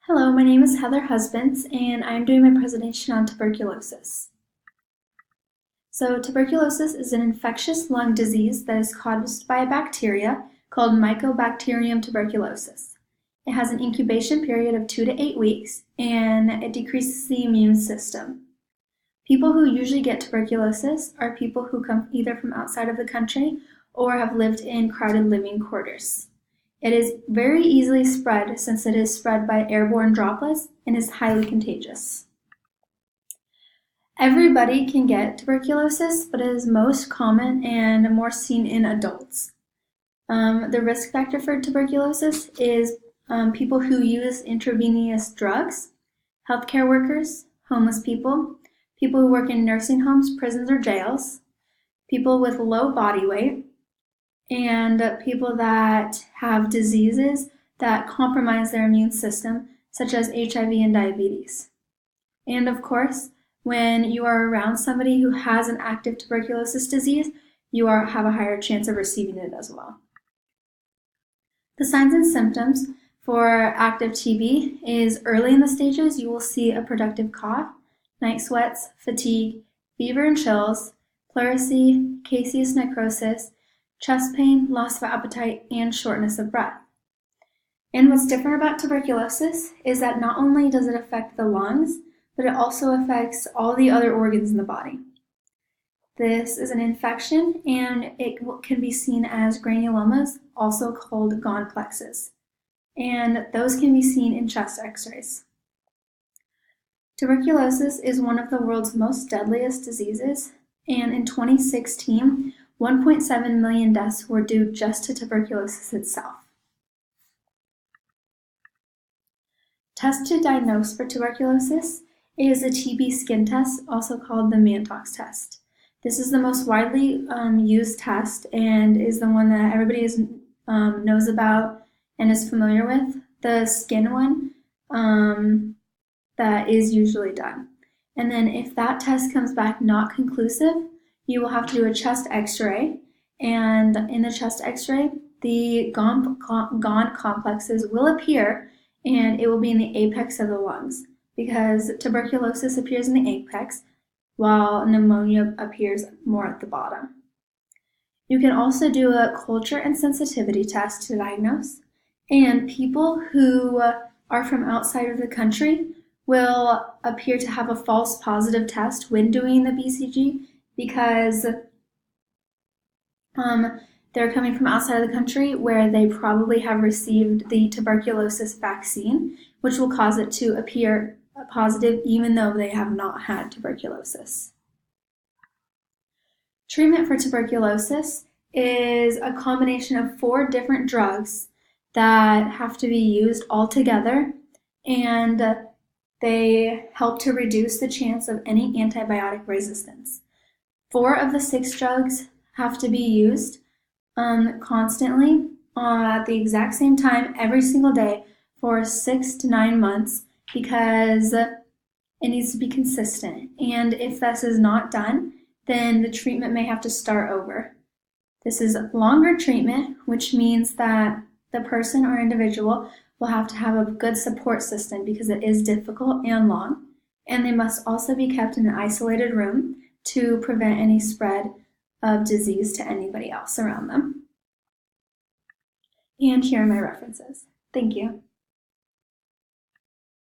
Hello, my name is Heather Husbands, and I'm doing my presentation on tuberculosis. So, tuberculosis is an infectious lung disease that is caused by a bacteria called Mycobacterium tuberculosis. It has an incubation period of 2 to 8 weeks, and it decreases the immune system. People who usually get tuberculosis are people who come either from outside of the country or have lived in crowded living quarters. It is very easily spread since it is spread by airborne droplets and is highly contagious. Everybody can get tuberculosis, but it is most common and more seen in adults. The risk factor for tuberculosis is people who use intravenous drugs, healthcare workers, homeless people, people who work in nursing homes, prisons, or jails, people with low body weight, and people that have diseases that compromise their immune system, such as HIV and diabetes. And of course, when you are around somebody who has an active tuberculosis disease, you have a higher chance of receiving it as well. The signs and symptoms for active TB is early in the stages, you will see a productive cough, night sweats, fatigue, fever and chills, pleurisy, caseous necrosis, chest pain, loss of appetite, and shortness of breath. And what's different about tuberculosis is that not only does it affect the lungs, but it also affects all the other organs in the body. This is an infection, and it can be seen as granulomas, also called gonplexes. And those can be seen in chest x-rays. Tuberculosis is one of the world's most deadliest diseases, and in 2016, 1.7 million deaths were due just to tuberculosis itself. Test to diagnose for tuberculosis is a TB skin test, also called the Mantox test. This is the most widely used test and is the one that everybody knows about and is familiar with. The skin one that is usually done. And then if that test comes back not conclusive, you will have to do a chest x-ray, and in the chest x-ray, the GON complexes will appear, and it will be in the apex of the lungs, because tuberculosis appears in the apex, while pneumonia appears more at the bottom. You can also do a culture and sensitivity test to diagnose, and people who are from outside of the country will appear to have a false positive test when doing the BCG, because they're coming from outside of the country where they probably have received the tuberculosis vaccine, which will cause it to appear positive even though they have not had tuberculosis. Treatment for tuberculosis is a combination of 4 different drugs that have to be used all together, and they help to reduce the chance of any antibiotic resistance. 4 of the 6 drugs have to be used constantly at the exact same time every single day for 6 to 9 months, because it needs to be consistent. And if this is not done, then the treatment may have to start over. This is longer treatment, which means that the person or individual will have to have a good support system because it is difficult and long, and they must also be kept in an isolated room to prevent any spread of disease to anybody else around them. And here are my references. Thank you.